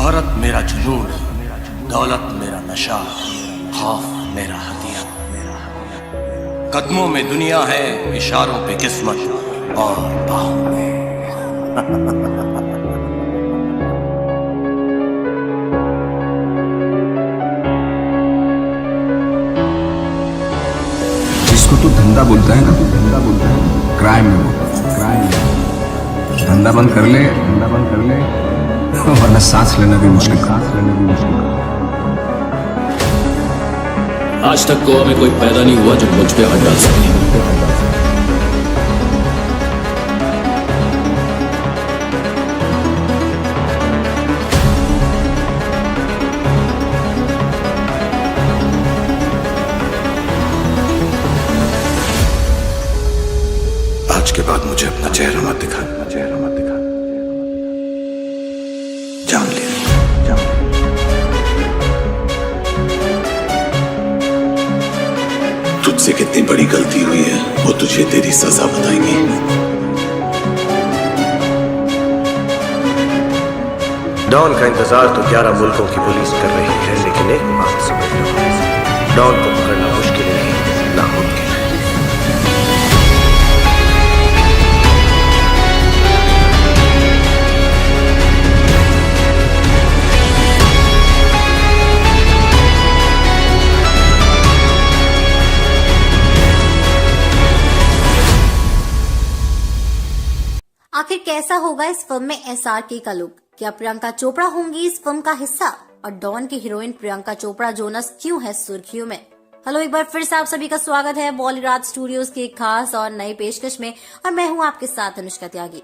शोहरत मेरा जुनून, दौलत मेरा नशा, खौफ मेरा हथियार। कदमों में दुनिया है, इशारों पे किस्मत और बाहों में जिसको तू धंधा बोलता है ना, क्राइम में बोलता है। धंधा बंद कर ले, वरना सांस लेना भी मुश्किल। आज तक गोवा में कोई पैदा नहीं हुआ जो मुझ पे हाथ डाल सके। आज के बाद मुझे अपना चेहरा मत दिखा, जान ले। तुझसे कितनी बड़ी गलती हुई है वो तुझे तेरी सजा बताएंगी। डॉन का इंतजार तो 11 मुल्कों की पुलिस कर रही है, लेकिन एक बात समझ लो, डॉन को पकड़ना मुश्किल नहीं, नामुमकिन है। आखिर कैसा होगा इस फिल्म में SRK का लुक? क्या प्रियंका चोपड़ा होंगी इस फिल्म का हिस्सा? और डॉन की हीरोइन प्रियंका चोपड़ा जोनस क्यों है सुर्खियों में? हेलो, एक बार फिर से आप सभी का स्वागत है बॉलीवुड स्टूडियोज की एक खास और नई पेशकश में, और मैं हूं आपके साथ अनुष्का त्यागी।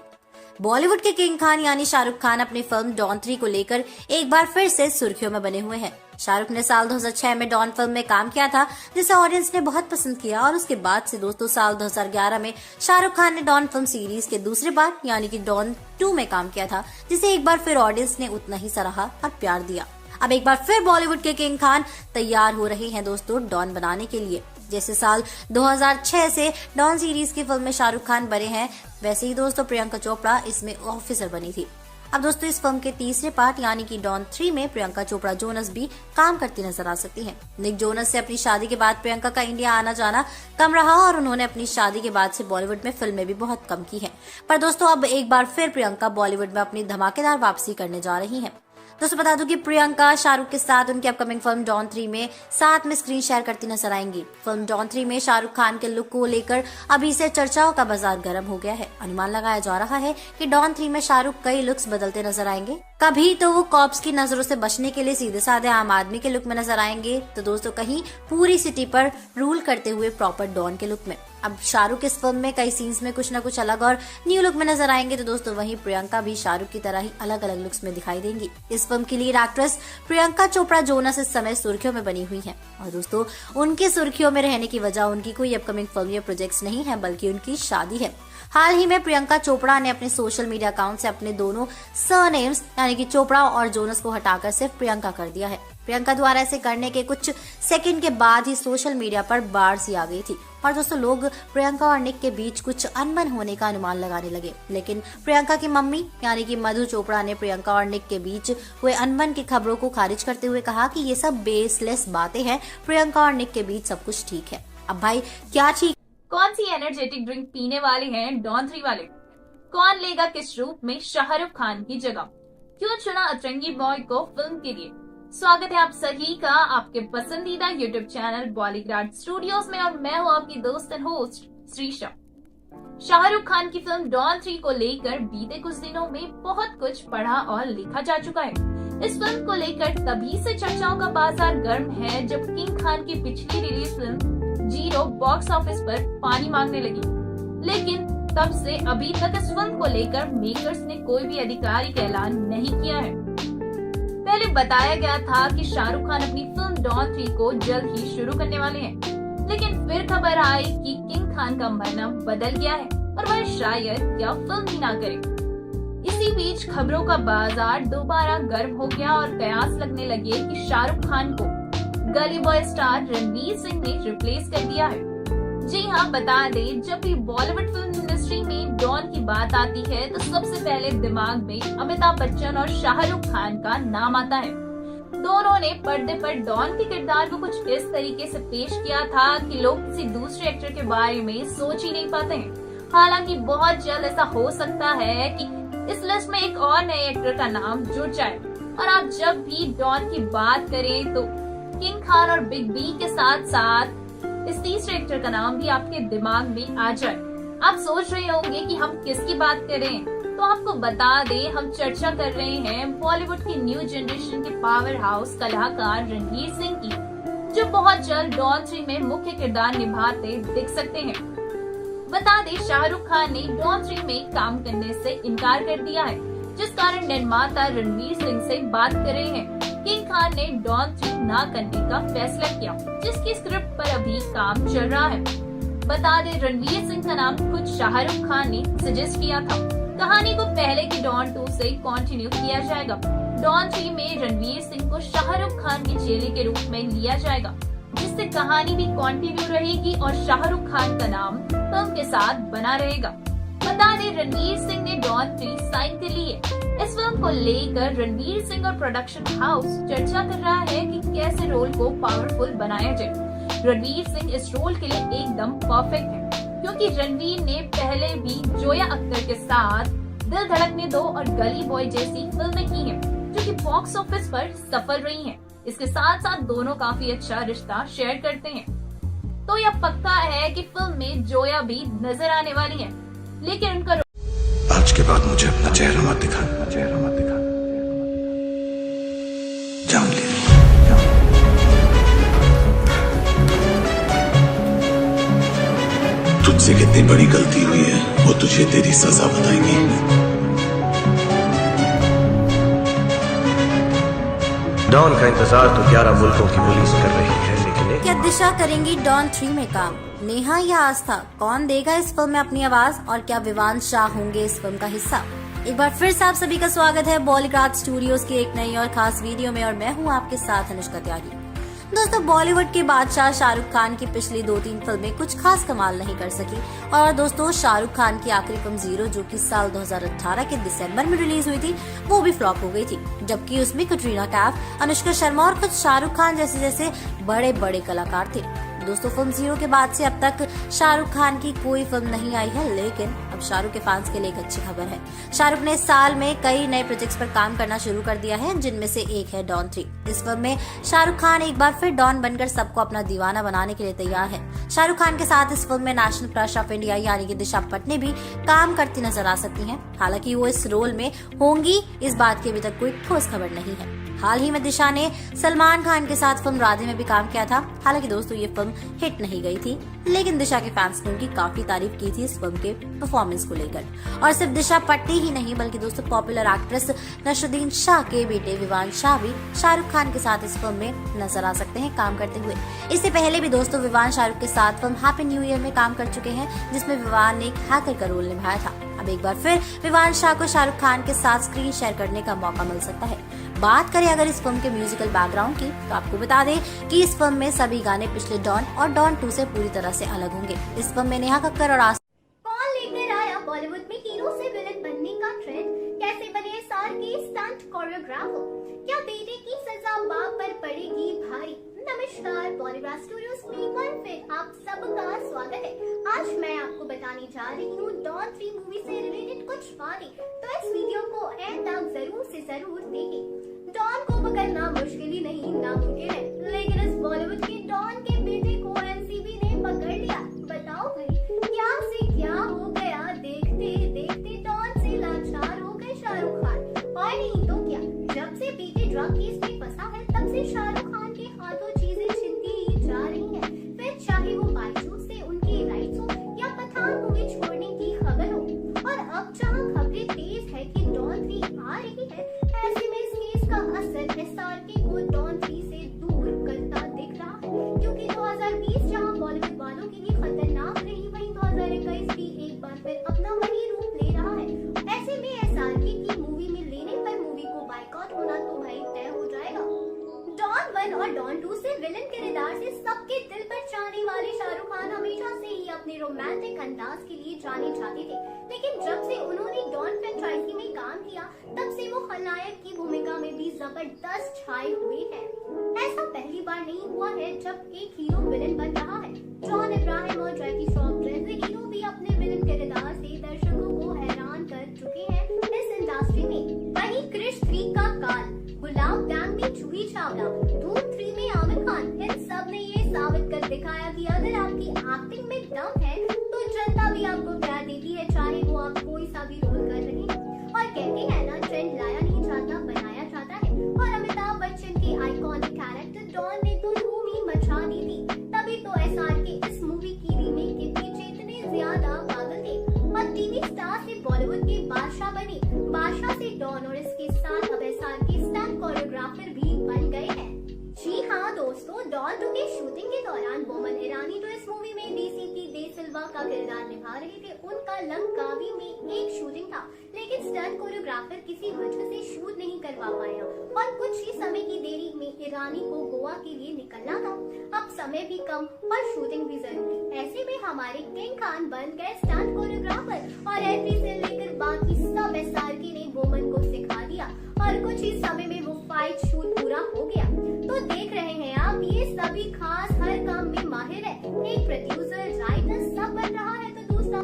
बॉलीवुड के किंग खान यानी शाहरुख खान अपनी फिल्म डॉन 3 को लेकर एक बार फिर से सुर्खियों में बने हुए हैं। शाहरुख ने साल 2006 में डॉन फिल्म में काम किया था, जिसे ऑडियंस ने बहुत पसंद किया, और उसके बाद से दोस्तों साल 2011 में शाहरुख खान ने डॉन फिल्म सीरीज के दूसरे बार यानी कि डॉन 2 में काम किया था, जिसे एक बार फिर ऑडियंस ने उतना ही सराहा और प्यार दिया। अब एक बार फिर बॉलीवुड के किंग खान तैयार हो रहे हैं दोस्तों डॉन बनाने के लिए। जैसे साल 2006 से डॉन सीरीज की फिल्म में शाहरुख खान बने हैं, वैसे ही दोस्तों प्रियंका चोपड़ा इसमें ऑफिसर बनी थी। अब दोस्तों इस फिल्म के तीसरे पार्ट यानी कि डॉन 3 में प्रियंका चोपड़ा जोनस भी काम करती नजर आ सकती हैं। निक जोनस से अपनी शादी के बाद प्रियंका का इंडिया आना जाना कम रहा, और उन्होंने अपनी शादी के बाद से बॉलीवुड में फिल्में भी बहुत कम की हैं। पर दोस्तों अब एक बार फिर प्रियंका बॉलीवुड में अपनी धमाकेदार वापसी करने जा रही हैं। दोस्तों बता दूं कि प्रियंका शाहरुख के साथ उनकी अपकमिंग फिल्म डॉन 3 में साथ में स्क्रीन शेयर करती नजर आएंगी। फिल्म डॉन 3 में शाहरुख खान के लुक को लेकर अभी से चर्चाओं का बाजार गर्म हो गया है। अनुमान लगाया जा रहा है कि डॉन 3 में शाहरुख कई लुक्स बदलते नजर आएंगे। कभी तो वो कॉप्स की नजरों से बचने के लिए सीधे साधे आम आदमी के लुक में नजर आएंगे, तो दोस्तों कहीं पूरी सिटी पर रूल करते हुए प्रॉपर डॉन के लुक में। अब शाहरुख इस फिल्म में कई सीन्स में कुछ न कुछ अलग और न्यू लुक में नजर आएंगे, तो दोस्तों वहीं प्रियंका भी शाहरुख की तरह ही अलग अलग लुक्स में दिखाई देंगी। इस फिल्म की lead actress Priyanka Chopra Jonas इस समय सुर्खियों में बनी हुई हैं, और दोस्तों उनकी सुर्खियों में रहने की वजह उनकी कोई अपकमिंग फिल्म या प्रोजेक्ट्स नहीं है, बल्कि उनकी शादी है। हाल ही में प्रियंका चोपड़ा ने अपने सोशल मीडिया अकाउंट से अपने दोनों सरनेम्स यानी कि चोपड़ा और जोनस को हटाकर सिर्फ प्रियंका कर दिया है। प्रियंका द्वारा ऐसे करने के कुछ सेकंड के बाद ही सोशल मीडिया पर बाढ़ सी आ गई थी, और दोस्तों लोग प्रियंका और निक के बीच कुछ अनबन होने का अनुमान लगाने लगे। लेकिन प्रियंका की मम्मी यानी कि मधु चोपड़ा ने प्रियंका और निक के बीच हुए अनबन की खबरों को खारिज करते हुए कहा कि ये सब बेसलेस बातें हैं, प्रियंका और निक के बीच सब कुछ ठीक है। अब भाई क्या ठीक? कौन सी एनर्जेटिक ड्रिंक पीने वाले हैं डॉन 3 वाले? कौन लेगा किस रूप में शाहरुख खान की जगह? क्यों चुना अतरंगी बॉय को फिल्म के लिए? स्वागत है आप सभी का आपके पसंदीदा YouTube चैनल बॉलीवुड स्टूडियोज में, और मैं हूँ आपकी दोस्त एंड होस्ट श्रीशा। शाहरुख खान की फिल्म डॉन 3 को लेकर बीते कुछ दिनों में बहुत कुछ पढ़ा और लिखा जा चुका है। इस फिल्म को लेकर तभी से चर्चाओं का बाजार गर्म है जब किंग खान की पिछली release film zero box office पर पानी मांगने लगी, लेकिन तब से अभी तक इस फिल्म को लेकर मेकर्स ने कोई भी आधिकारिक ऐलान नहीं किया है। पहले बताया गया था कि शाहरुख खान अपनी फिल्म डॉन 3 को जल्द ही शुरू करने वाले हैं, लेकिन फिर खबर आई कि किंग खान का मन बदल गया है और वह शायद या फिल्म ही ना करे। इसी बीच खबरों का बाजार दोबारा गर्म हो गया और कयास लगने लगे कि शाहरुख खान को गली बॉय स्टार रणवीर सिंह ने रिप्लेस कर दिया है। जी हाँ, बता दें, जब भी बॉलीवुड फिल्म इंडस्ट्री में डॉन की बात आती है तो सबसे पहले दिमाग में अमिताभ बच्चन और शाहरुख खान का नाम आता है। दोनों ने पर्दे पर डॉन के किरदार को कुछ इस तरीके से पेश किया था कि लोग किसी दूसरे एक्टर के बारे में सोच ही नहीं पाते हैं। हालांकि बहुत जल्द ऐसा हो सकता है कि इस लिस्ट में एक और नए एक्टर का नाम जुड़ जाए और आप जब भी डॉन की बात करें तो किंग खान और बिग बी के साथ साथ इस तीसरे एक्टर का नाम भी आपके दिमाग में आ जाए। आप सोच रहे होंगे कि हम किसकी बात करें, तो आपको बता दें हम चर्चा कर रहे हैं बॉलीवुड की न्यू जनरेशन के पावर हाउस कलाकार रणवीर सिंह की, जो बहुत जल्द डॉन 3 में मुख्य किरदार निभाते दिख सकते हैं। बता दें शाहरुख खान ने डॉन 3 में काम करने से इनकार कर दिया है, जिस कारण निर्माता रणवीर सिंह से बात कर रहे हैं। किंग खान ने डॉन 3 ना करने का फैसला किया, जिसकी स्क्रिप्ट पर अभी काम चल रहा है। बता दें रणवीर सिंह का नाम खुद शाहरुख खान ने सजेस्ट किया था। कहानी को पहले की डॉन 2 से कंटिन्यू किया जाएगा। डॉन 3 में रणवीर सिंह को शाहरुख खान के चेले के रूप में लिया जाएगा, जिससे कहानी भी कंटिन्यू रहेगी और शाहरुख खान का नाम फिल्म के साथ बना रहेगा। बता दें रणवीर सिंह ने डॉन 3 साइन कर ली है। इस फिल्म को लेकर रणवीर सिंह और प्रोडक्शन हाउस चर्चा कर रहा है कि कैसे रोल को पावरफुल बनाया जाए। रणवीर सिंह इस रोल के लिए एकदम परफेक्ट है, क्योंकि रणवीर ने पहले भी जोया अख्तर के साथ दिल धड़कने दो और गली बॉय जैसी फिल्में की हैं, जो कि बॉक्स ऑफिस पर सफल रही हैं। इसके साथ साथ दोनों काफी अच्छा रिश्ता शेयर करते हैं, तो यह पक्का है कि फिल्म में जोया भी नजर आने वाली है। लेकिन उनका आज के बाद मुझे अपना चेहरा मत दिखा, जान ले। तुझसे कितनी बड़ी गलती हुई है वो तुझे तेरी सजा बताएगी। डॉन का इंतजार तो 11 मुल्कों की पुलिस कर रही है, लेकिन क्या दिशा करेंगी डॉन 3 में काम? नेहा या आस्था, कौन देगा इस फिल्म में अपनी आवाज? और क्या विवान शाह होंगे इस फिल्म का हिस्सा? एक बार फिर से आप सभी का स्वागत है बॉलीग्राड स्टूडियोज की एक नई और खास वीडियो में, और मैं हूं आपके साथ अनुष्का त्यागी। दोस्तों, बॉलीवुड के बादशाह शाहरुख खान की पिछली 2-3 फिल्में कुछ खास कमाल नहीं कर सकी। और दोस्तों, शाहरुख खान की आखिरी फिल्म जीरो, जो कि साल 2018 के दिसंबर में रिलीज हुई थी, वो भी फ्लॉप हो गई थी, जबकि उसमें कटरीना कैफ, अनुष्का शर्मा और खुद शाहरुख खान जैसे बड़े बड़े कलाकार थे। दोस्तों, फिल्म जीरो के बाद से अब तक शाहरुख खान की कोई फिल्म नहीं आई है, लेकिन अब शाहरुख के फैंस के लिए एक अच्छी खबर है। शाहरुख ने इस साल में कई नए प्रोजेक्ट्स पर काम करना शुरू कर दिया है, जिनमें से एक है डॉन 3। इस फिल्म में शाहरुख खान एक बार फिर डॉन बनकर सबको अपना दीवाना बनाने के लिए तैयार है। शाहरुख खान के साथ इस फिल्म में नेशनल क्रश ऑफ इंडिया यानी कि दिशा पटनी भी काम करती नजर आ सकती हैं। हालांकि वो इस रोल में होंगी, इस बात की अभी तक कोई ठोस खबर नहीं है। हाल ही में दिशा ने सलमान खान के साथ फिल्म राधे में भी काम किया था। हालांकि दोस्तों, ये फिल्म हिट नहीं गई थी, लेकिन दिशा के फैंस ने उनकी काफी तारीफ की थी इस फिल्म के परफॉर्मेंस को लेकर। और सिर्फ दिशा पटनी ही नहीं, बल्कि दोस्तों पॉपुलर एक्ट्रेस नसरुद्दीन शाह के बेटे विवान शाह भी शाहरुख खान के साथ इस फिल्म में नजर आ सकते हैं काम करते हुए। इससे पहले भी दोस्तों विवान शाहरुख के साथ फिल्म हैप्पी न्यू ईयर में काम कर चुके हैं, जिसमें विवान ने एक हैकर का रोल निभाया था। अब एक बार फिर विवान शाह को शाहरुख खान के साथ स्क्रीन शेयर करने का मौका मिल सकता है। बात करें अगर इस फिल्म के म्यूजिकल बैकग्राउंड की, तो आपको बता दें कि इस फिल्म में सभी गाने पिछले डॉन और डॉन 2 से पूरी तरह से अलग होंगे। इस फिल्म में नेहा कक्कर और कौन लेकर आया बॉलीवुड में हीरो से विलेन बनने का ट्रेंड? कैसे बने SR के स्टंट कोरियोग्राफर? क्या बेटे की सजा बाप पर पड़ेगी भारी? नमस्कार, बॉलीवुड स्टूडियोज में एक बार फिर आप सबका स्वागत है। आज मैं आपको बताने जा रही हूँ डॉन 3 मूवी से रिलेटेड कुछ बातें, तो इस वीडियो को एंड तक जरूर से जरूर देखें। डॉन को पकड़ना मुश्किल ही नहीं, नामुमकिन है, लेकिन इस बॉलीवुड के डॉन के बेटे को NCB ने पकड़ लिया। बताओ भाई, क्या से क्या हो गया? देखते देखते डॉन से लाचार हो गए शाहरुख खान। और नहीं तो क्या, जब से बेटे ड्रग केस में फंसा है, तब से शाहरुख खान के हाथों चीजें छिनती ही जा रही हैं। फिर चाहे वो बायजूस से उनकी राइट्स हो या पठान मूवी छोड़ने की खबर हो। और अब जहाँ खबरें तेज है कि डॉन 3 आ रही है, ऐसे में इस केस का असर SRK को डॉन 3 डॉन 2 से विलन किरदार से सबके दिल पर जाने वाले शाहरुख खान हमेशा से ही अपने रोमांटिक अंदाज के लिए जाने जाते थे, लेकिन जब से उन्होंने डॉन फ्रेंचाइजी में काम किया तब से वो खलनायक की भूमिका में भी जबरदस्त छाए हुए हैं। ऐसा पहली बार नहीं हुआ है जब एक हीरो विलन बन रहा है। जॉन इब्राहिम और जैकी श्रॉफ जैसे हीरो भी अपने विलन किरदार से दर्शकों को हैरान कर चुके हैं इस इंडस्ट्री में। वहीं क्रिश 3 का काल, गुलाब गैंग में जूही चावला, धूम 3 में आमिर खान, इन सब ने ये साबित कर दिखाया कि अगर आपकी एक्टिंग में दम है तो जनता भी आपको प्यार देती है, चाहे वो आप कोई सा भी रोल कर रहे हैं। और कहते हैं ना, ट्रेंड लाया नहीं जाता बनाया जाता है, और अमिताभ बच्चन के आइकॉनिक कैरेक्टर डॉन ने तो धूम ही मचा दी थी। तभी तो एसआर के इस मूवी की रीमेक के पीछे इतने ज्यादा पागल थे और टीवी स्टार से बॉलीवुड के बादशाह बने। बादशाह से डॉन और इसके साथ अब एसआर के स्टंट कोरियोग्राफर भी बन गए हैं। जी हाँ दोस्तों, डॉन 2 की शूटिंग के दौरान बोमन ईरानी जो इस मूवी में डीसीपी दे सिल्वा का किरदार निभा रहे थे, उनका लंकावी में एक शूटिंग था, लेकिन स्टंट कोरियोग्राफर किसी वजह से शूट नहीं करवा पाया और कुछ ही समय की देरी में ईरानी को गोवा के लिए निकलना था। अब समय भी कम और शूटिंग भी जरूरी, ऐसे में हमारे किंग खान बन गए स्टंट कोरियोग्राफर और एंट्री से लेकर बाकी सब एसआरके ने बोमन को सिखा दिया और कुछ ही समय में वो फाइट शूट पूरा हो गया। तो देख रहे हैं आप, ये सभी खास हर काम में माहिर है। एक प्रोड्यूसर, राइटर सब बन रहा है तो दूसरा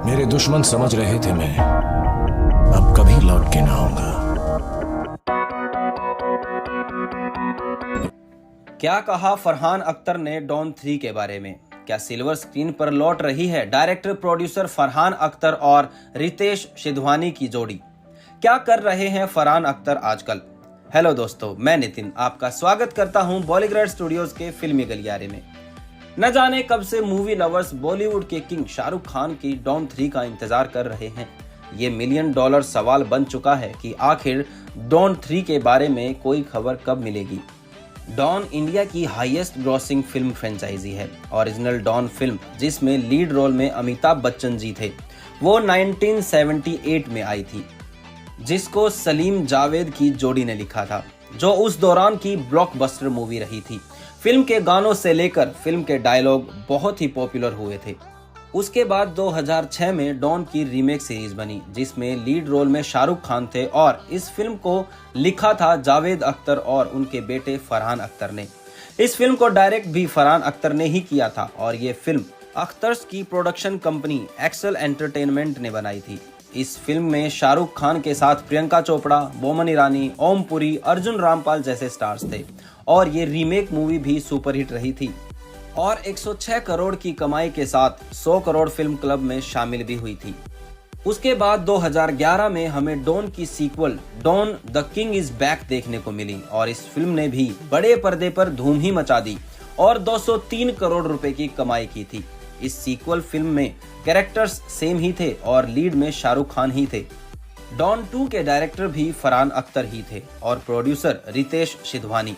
मेरे दुश्मन समझ रहे थे मैं अब कभी लौट के ना आऊंगा। क्या कहा फरहान अख्तर ने डॉन 3 के बारे में? क्या सिल्वर स्क्रीन पर लौट रही है डायरेक्टर प्रोड्यूसर फरहान अख्तर और रितेश सिधवानी की जोड़ी? क्या कर रहे हैं फरहान अख्तर आजकल? हेलो दोस्तों, मैं नितिन आपका स्वागत करता हूं बॉलीग्रेड स्टूडियोज के फिल्मी गलियारे में। न जाने कब से मूवी लवर्स बॉलीवुड के किंग शाहरुख खान की डॉन 3 का इंतजार कर रहे हैं। ये $1 मिलियन सवाल बन चुका है कि आखिर डॉन 3 के बारे में कोई खबर कब मिलेगी। डॉन इंडिया की हाईएस्ट ग्रॉसिंग फिल्म फ्रेंचाइजी है। ओरिजिनल डॉन फिल्म, जिसमें लीड रोल में अमिताभ बच्चन जी थे, वो 1978 में आई थी, जिसको सलीम जावेद की जोड़ी ने लिखा था, जो उस दौरान की ब्लॉकबस्टर मूवी रही थी। फिल्म के गानों से लेकर फिल्म के डायलॉग बहुत ही पॉपुलर हुए थे। उसके बाद 2006 में डॉन की रीमेक सीरीज बनी, जिसमें लीड रोल में शाहरुख खान थे और इस फिल्म को लिखा था जावेद अख्तर और उनके बेटे फरहान अख्तर ने। इस फिल्म को डायरेक्ट भी फरहान अख्तर ने ही किया था और ये फिल्म अख्तर्स की प्रोडक्शन कंपनी एक्सेल एंटरटेनमेंट ने बनाई थी। इस फिल्म में शाहरुख खान के साथ प्रियंका चोपड़ा, बोमन ईरानी, ओम पुरी, अर्जुन रामपाल जैसे स्टार्स थे और ये रीमेक मूवी भी सुपरहिट रही थी और 106 करोड़ की कमाई के साथ 100 करोड़ फिल्म क्लब में शामिल भी हुई थी। उसके बाद 2011 में हमें डॉन की sequel Don the king is back देखने को मिली और इस फिल्म ने भी बड़े पर्दे पर धूम ही मचा दी और 203 करोड़ रुपए की कमाई की थी। इस सीक्वल फिल्म में कैरेक्टर्स सेम ही थे और लीड में शाहरुख खान ही थे। डॉन 2 के डायरेक्टर भी फरहान अख्तर ही थे और प्रोड्यूसर रितेश सिधवानी।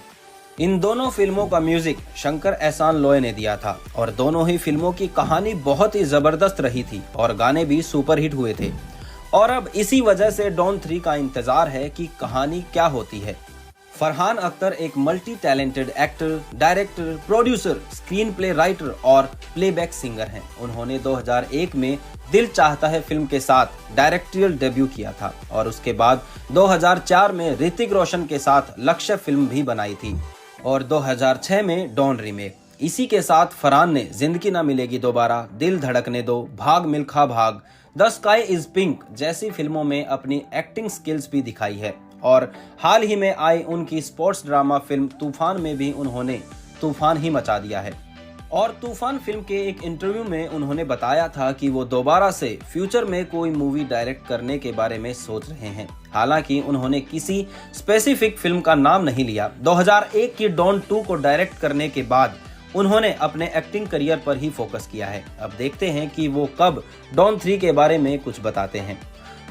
इन दोनों फिल्मों का म्यूजिक शंकर एहसान लोय ने दिया था और दोनों ही फिल्मों की कहानी बहुत ही जबरदस्त रही थी और गाने भी सुपरहिट हुए थे। और अब इसी वजह से डॉन 3 का इंतजार है कि कहानी क्या होती है। फरहान अख्तर एक multi talented actor, director, producer, screen play writer और प्लेबैक सिंगर हैं। उन्होंने 2001 में दिल चाहता है फिल्म के साथ डायरेक्टोरियल डेब्यू किया था और उसके बाद 2004 में ऋतिक रोशन के साथ लक्ष्य फिल्म भी बनाई थी और 2006 में डॉन रीमेक। इसी के साथ फरहान ने जिंदगी ना मिलेगी दोबारा, दिल धड़कने दो, भाग मिल्खा भाग, द स्काई इज पिंक जैसी फिल्मों में अपनी एक्टिंग स्किल्स भी दिखाई है और हाल ही में आई उनकी स्पोर्ट्स ड्रामा फिल्म तूफान में भी उन्होंने तूफान ही मचा दिया है। और तूफान फिल्म के एक इंटरव्यू में उन्होंने बताया था कि वो दोबारा से फ्यूचर में कोई मूवी डायरेक्ट करने के बारे में सोच रहे हैं। हालांकि उन्होंने किसी स्पेसिफिक फिल्म का नाम नहीं लिया। 2001 की डॉन 2 को डायरेक्ट करने के बाद उन्होंने अपने एक्टिंग करियर पर ही फोकस किया है। अब देखते हैं कि वो कब डॉन 3 के बारे में कुछ बताते हैं।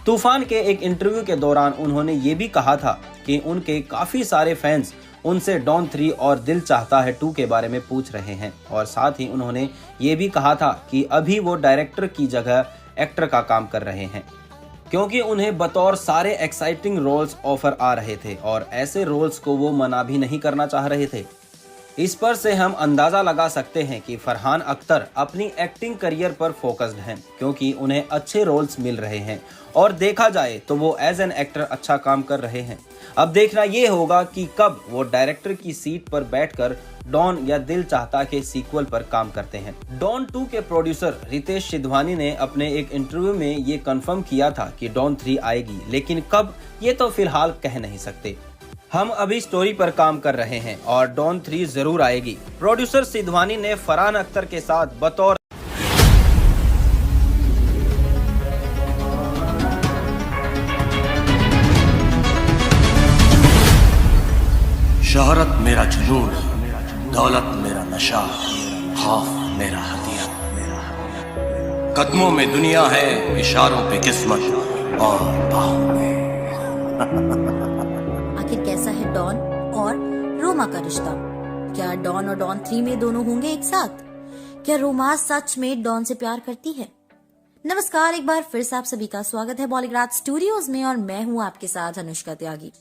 तूफान के एक इंटरव्यू के दौरान उन्होंने ये भी कहा था कि उनके काफी सारे फैंस उनसे डॉन 3 और दिल चाहता है 2 के बारे में पूछ रहे हैं, और साथ ही उन्होंने ये भी कहा था कि अभी वो डायरेक्टर की जगह एक्टर का काम कर रहे हैं, क्योंकि उन्हें बतौर सारे एक्साइटिंग रोल्स ऑफर आ रहे थे और ऐसे रोल्स को वो मना भी नहीं करना चाह रहे थे। इस पर से हम अंदाजा लगा सकते हैं कि फरहान अख्तर अपनी एक्टिंग करियर पर फोकस्ड हैं, क्योंकि उन्हें अच्छे रोल्स मिल रहे हैं और देखा जाए तो वो एज एन एक्टर अच्छा काम कर रहे हैं। अब देखना ये होगा कि कब वो डायरेक्टर की सीट पर बैठकर डॉन या दिल चाहता के सीक्वल पर काम करते हैं। डॉन 2 के प्रोड्यूसर रितेश सिधवानी ने अपने एक इंटरव्यू में ये कंफर्म किया था कि डॉन 3 आएगी, लेकिन कब ये तो फिलहाल कह नहीं सकते। हम अभी स्टोरी पर काम कर रहे हैं और डॉन 3 जरूर आएगी। प्रोड्यूसर सिधवानी ने फरहान अख्तर के साथ बतौर शहरत मेरा जुनून, दौलत मेरा नशा, खौफ मेरा हथियार। कदमों में दुनिया है, इशारों पे किस्मत और बाहों में। आखिर कैसा है डॉन और रोमा का रिश्ता? क्या डॉन और डॉन 3 में दोनों होंगे एक साथ? क्या रोमा सच में डॉन से प्यार करती है? नमस्कार, एक बार फिर से आप सभी का स्वागत है बॉलीग्राज स्टूडियोज में और मैं हूँ आपके साथ अनुष्का त्यागी।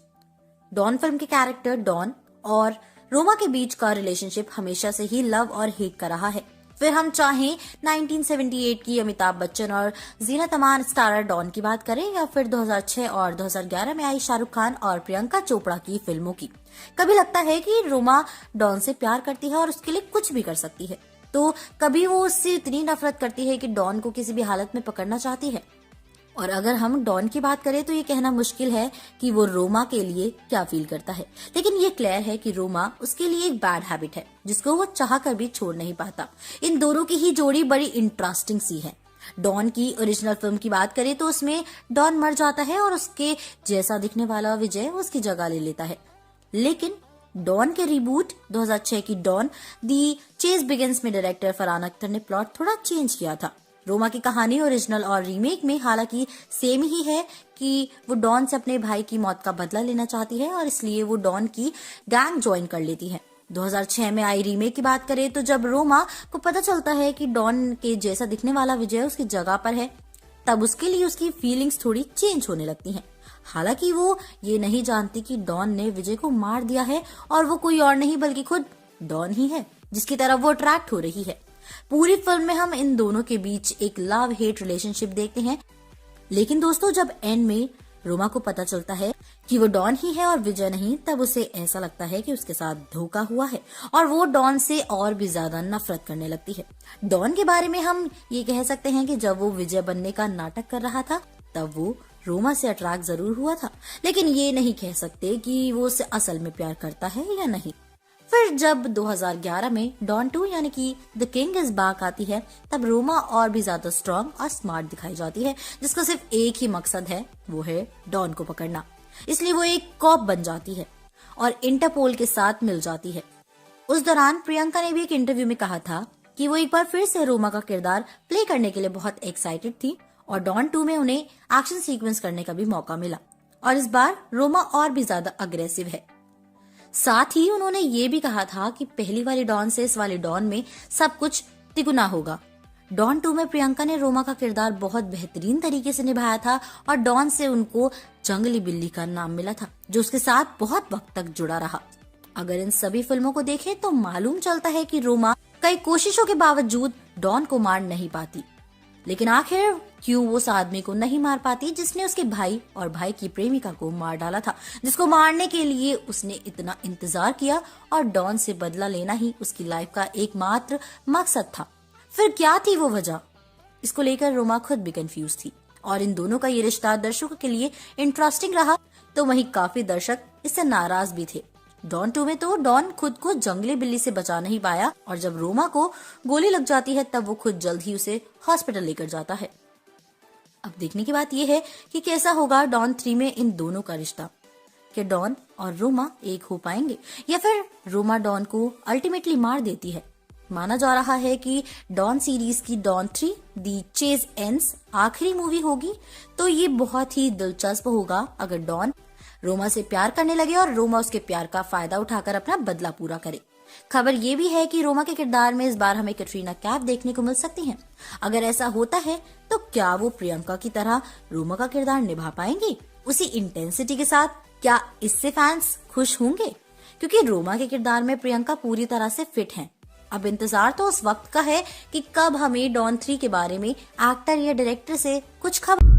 डॉन फिल्म के कैरेक्टर डॉन और रोमा के बीच का रिलेशनशिप हमेशा से ही लव और हेट का रहा है। फिर हम चाहें 1978 की अमिताभ बच्चन और जीनत अमान स्टारर डॉन की बात करें या फिर 2006 और 2011 में आई शाहरुख खान और प्रियंका चोपड़ा की फिल्मों की, कभी लगता है कि रोमा डॉन से प्यार करती है और उसके लिए कुछ भी कर सकती है, तो कभी वो उससे इतनी नफरत करती है कि डॉन को किसी भी हालत में पकड़ना चाहती है। और अगर हम डॉन की बात करें तो ये कहना मुश्किल है कि वो रोमा के लिए क्या फील करता है, लेकिन ये क्लियर है कि रोमा उसके लिए एक बैड हैबिट है जिसको वो चाह कर भी छोड़ नहीं पाता। इन दोनों की ही जोड़ी बड़ी इंटरेस्टिंग सी है। डॉन की ओरिजिनल फिल्म की बात करें तो उसमें डॉन मर जाता है और उसके जैसा दिखने वाला विजय उसकी जगह ले लेता है, लेकिन डॉन के रिबूट 2006 की डॉन दी चेज बिगिंस में डायरेक्टर फरहान अख्तर ने प्लॉट थोड़ा चेंज किया था। रोमा की कहानी ओरिजिनल और रीमेक में हालांकि सेम ही है कि वो डॉन से अपने भाई की मौत का बदला लेना चाहती है और इसलिए वो डॉन की गैंग ज्वाइन कर लेती है। 2006 में आई रीमेक की बात करें तो जब रोमा को पता चलता है कि डॉन के जैसा दिखने वाला विजय उसकी जगह पर है, तब उसके लिए उसकी फीलिंग्स थोड़ी चेंज होने लगती हैं। हालांकि वो ये नहीं जानती कि डॉन ने विजय को मार दिया है और वो कोई और नहीं बल्कि खुद डॉन ही है जिसकी तरफ वो अट्रैक्ट हो रही है। पूरी फिल्म में हम इन दोनों के बीच एक लव हेट रिलेशनशिप देखते हैं, लेकिन दोस्तों जब एंड में रोमा को पता चलता है कि वो डॉन ही है और विजय नहीं, तब उसे ऐसा लगता है कि उसके साथ धोखा हुआ है और वो डॉन से और भी ज्यादा नफरत करने लगती है। डॉन के बारे में हम ये कह सकते हैं कि जब वो विजय बनने का नाटक कर रहा था तब वो रोमा से अट्रैक्ट जरूर हुआ था, लेकिन ये नहीं कह सकते कि वो उसे असल में प्यार करता है या नहीं। फिर जब 2011 में डॉन 2 यानी कि द किंग इज बैक आती है, तब रोमा और भी ज्यादा स्ट्रांग और स्मार्ट दिखाई जाती है, जिसका सिर्फ एक ही मकसद है, वो है डॉन को पकड़ना। इसलिए वो एक कॉप बन जाती है और इंटरपोल के साथ मिल जाती है। उस दौरान प्रियंका ने भी एक इंटरव्यू में कहा था कि वो एक बार फिर से रोमा का किरदार प्ले करने के लिए बहुत एक्साइटेड थी और डॉन 2 में उन्हें एक्शन सीक्वेंस करने का भी मौका मिला और इस बार रोमा और भी ज्यादा अग्रेसिव है। साथ ही उन्होंने ये भी कहा था कि पहली वाली डॉन से इस वाली डॉन में सब कुछ तिगुना होगा। डॉन 2 में प्रियंका ने रोमा का किरदार बहुत बेहतरीन तरीके से निभाया था और डॉन से उनको जंगली बिल्ली का नाम मिला था जो उसके साथ बहुत वक्त तक जुड़ा रहा। अगर इन सभी फिल्मों को देखें तो मालूम चलता है कि रोमा कई कोशिशों के बावजूद डॉन को मार नहीं पाती, लेकिन आखिर क्यों वो उस आदमी को नहीं मार पाती जिसने उसके भाई और भाई की प्रेमिका को मार डाला था, जिसको मारने के लिए उसने इतना इंतजार किया और डॉन से बदला लेना ही उसकी लाइफ का एकमात्र मकसद था। फिर क्या थी वो वजह? इसको लेकर रोमा खुद भी कंफ्यूज थी और इन दोनों का ये रिश्ता दर्शकों के लिए इंटरेस्टिंग रहा तो वहीं काफी दर्शक इससे नाराज भी थे। डॉन 2 में तो डॉन खुद को जंगली बिल्ली से बचा नहीं पाया और जब रोमा को गोली लग जाती है तब वो खुद जल्द ही उसे हॉस्पिटल लेकर जाता है। अब देखने की बात यह है कि कैसा होगा डॉन 3 में इन दोनों का रिश्ता। क्या डॉन और रोमा एक हो पाएंगे या फिर रोमा डॉन को अल्टीमेटली मार देती है? माना जा रहा है कि डॉन सीरीज की डॉन 3 दी चेज एंड्स आखिरी मूवी होगी। तो ये बहुत ही दिलचस्प होगा अगर डॉन रोमा से प्यार करने लगे और रोमा उसके प्यार का फायदा उठाकर अपना बदला पूरा करे। खबर ये भी है कि रोमा के किरदार में इस बार हमें कैटरीना कैफ देखने को मिल सकती हैं। अगर ऐसा होता है तो क्या वो प्रियंका की तरह रोमा का किरदार निभा पाएंगी उसी इंटेंसिटी के साथ? क्या इससे फैंस खुश होंगे? क्योंकि रोमा के किरदार में प्रियंका पूरी तरह से फिट हैं। अब इंतजार तो उस वक्त का है कि कब हमें डॉन 3 के बारे में एक्टर या डायरेक्टर से कुछ खबर।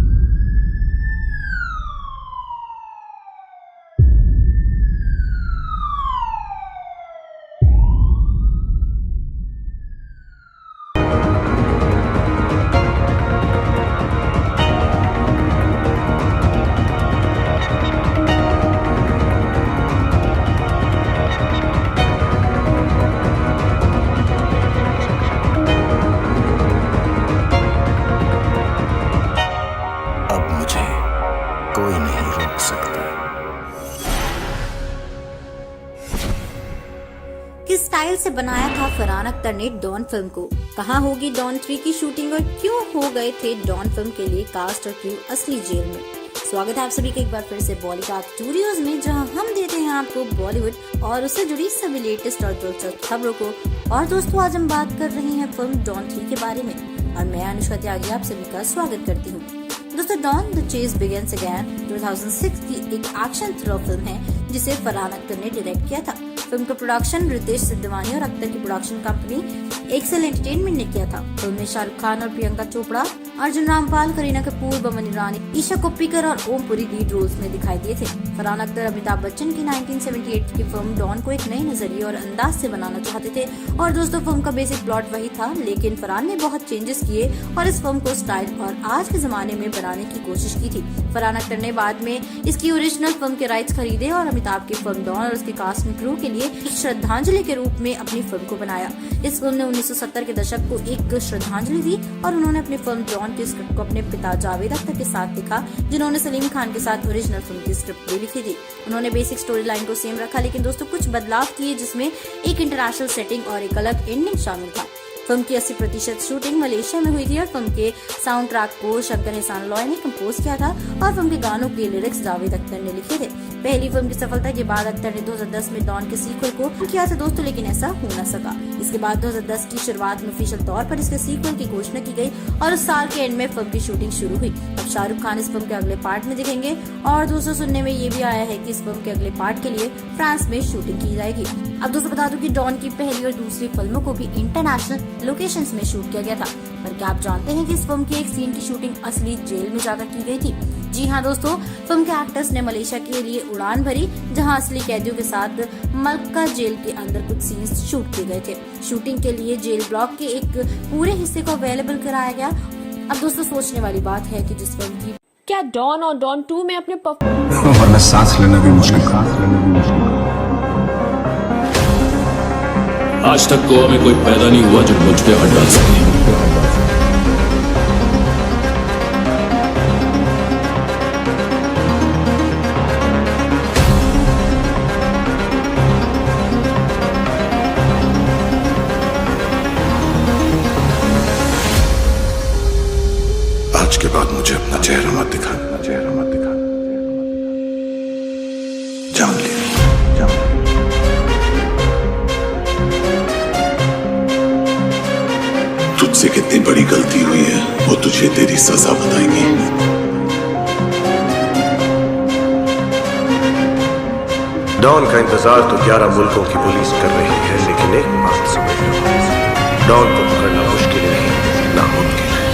कोई नहीं रोक सकता। किस स्टाइल से बनाया था फरहान अख्तर ने डॉन फिल्म को? कहाँ होगी डॉन 3 की शूटिंग और क्यों हो गए थे डॉन फिल्म के लिए कास्ट और क्रू असली जेल में? स्वागत है आप सभी का एक बार फिर से बॉलीवुड स्टूडियोज में, जहां हम देते हैं आपको बॉलीवुड और उससे जुड़ी सभी लेटेस्ट और दिलचस्प खबरों को। और दोस्तों, आज हम बात कर रहे हैं फिल्म डॉन 3 के बारे में और मैं अनुष्का त्यागी आप सभी का स्वागत करती हूँ। दोस्तों, Don the chase begins again 2006 की एक एक्शन थ्रिलर फिल्म है जिसे फरहान अख्तर ने डायरेक्ट किया था। फिल्म का प्रोडक्शन रितेश सिद्धवानी और अख्तर की प्रोडक्शन कंपनी एक्सेल एंटरटेनमेंट ने किया था। फिल्म में शाहरुख खान और प्रियंका चोपड़ा, अर्जुन रामपाल, करीना कपूर, बमन ईरानी, ईशा कोप्पिकर और ओम पुरी लीड रोल्स में दिखाई दिए थे। फरहान अख्तर अमिताभ बच्चन की 1978 की फिल्म डॉन को एक नए नजरिए और अंदाज से बनाना चाहते थे। और दोस्तों, फिल्म का बेसिक प्लॉट वही था, लेकिन फरहान ने बहुत चेंजेस किए और इस फिल्म को स्टाइल और आज के जमाने में बनाने की कोशिश की थी। फरहान अख्तर ने बाद में इसकी ओरिजिनल फिल्म के राइट्स खरीदे और अमिताभ की फिल्म डॉन और उसके कास्ट एंड क्रू के लिए एक श्रद्धांजलि के रूप में अपनी फिल्म को बनाया। इस फिल्म ने 1970 के दशक को एक श्रद्धांजलि दी और उन्होंने अपनी फिल्म डॉन की स्क्रिप्ट को अपने पिता जावेद अख्तर के साथ लिखा, जिन्होंने सलीम खान के साथ ओरिजिनल फिल्म की स्क्रिप्ट भी लिखी थी। उन्होंने बेसिक स्टोरी लाइन को सेम रखा, लेकिन दोस्तों कुछ बदलाव किए, जिसमें एक इंटरनेशनल सेटिंग और एक अलग एंडिंग शामिल था। फिल्म की 80% शूटिंग मलेशिया में हुई थी और फिल्म के साउंड ट्रैक को शंकर एहसान लॉय ने कंपोज किया था और फिल्म के गानों के लिरिक्स जावेद अख्तर ने लिखे थे। पहली फिल्म की सफलता के बाद अख्तर ने 2010 में डॉन के सीक्वल को किया था दोस्तों, लेकिन ऐसा हो न सका। इसके बाद 2010 की शुरुआत में ऑफिशियल तौर पर इसके सीक्वल की घोषणा की गई और उस साल के एंड में फिल्म की शूटिंग शुरू हुई। अब शाहरुख खान इस फिल्म के अगले पार्ट में दिखेंगे और दोस्तों सुनने में ये भी आया है कि इस फिल्म के अगले पार्ट के लिए फ्रांस में शूटिंग की जाएगी। अब दोस्तों बता दूं कि डॉन की पहली और दूसरी फिल्मों को भी इंटरनेशनल लोकेशंस में शूट किया गया था। पर क्या आप जानते हैं कि इस फिल्म की एक सीन की शूटिंग असली जेल में जाकर की गई थी? जी हाँ दोस्तों, फिल्म के एक्टर्स ने मलेशिया के लिए उड़ान भरी, जहां असली कैदियों के साथ मलक्का जेल के अंदर कुछ सीन्स शूट किए गए थे। शूटिंग के लिए जेल ब्लॉक के एक पूरे हिस्से को अवेलेबल कराया गया। अब दोस्तों सोचने वाली बात है कि जिस फिल्म की क्या डॉन और डॉन 2 में अपने वरना सांस लेना भी मुश्किल। आज तक गोवा में कोई पैदा नहीं हुआ जो मुझ पे हाथ डाल सके। आज के बाद मुझे अपना चेहरा मत दिखा, जान ले। तुझसे कितनी बड़ी गलती हुई है वो तुझे तेरी सजा बताएंगी। डॉन का इंतजार तो 11 मुल्कों की पुलिस कर रही है, लेकिन एक बात समझ लो, डॉन को पकड़ना मुश्किल नहीं, नामुमकिन है।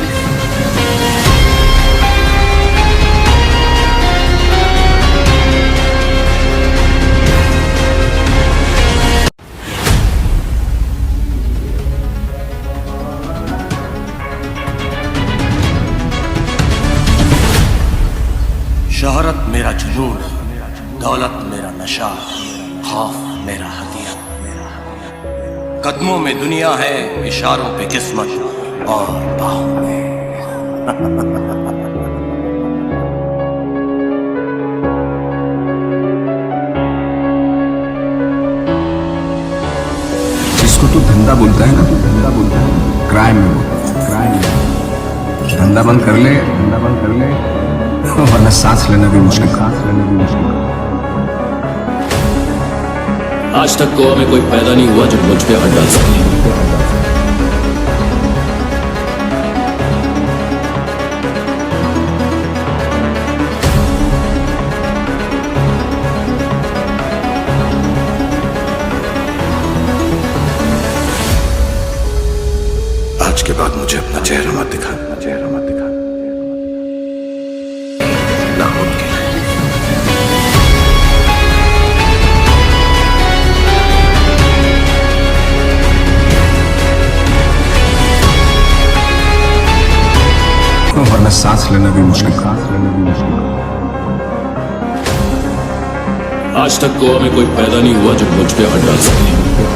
शहरत मेरा जुनून, दौलत मेरा नशा, खौफ मेरा हथियार। कदमों में दुनिया है, इशारों पे किस्मत और बाहों में जिसको तू धंधा बोलता है ना, क्राइम में बोलता है। धंधा बंद कर ले, वरना सांस लेना भी मुश्किल। आज तक गोवा में कोई पैदा नहीं हुआ जो मुझ पे हाथ डाल सके। आज के बाद मुझे अपना चेहरा मत दिखा, नामुमकिन है। वरना सांस लेना भी मुश्किल। आज तक गोवा में कोई पैदा नहीं हुआ जो मुझ पे हाथ डाल सके।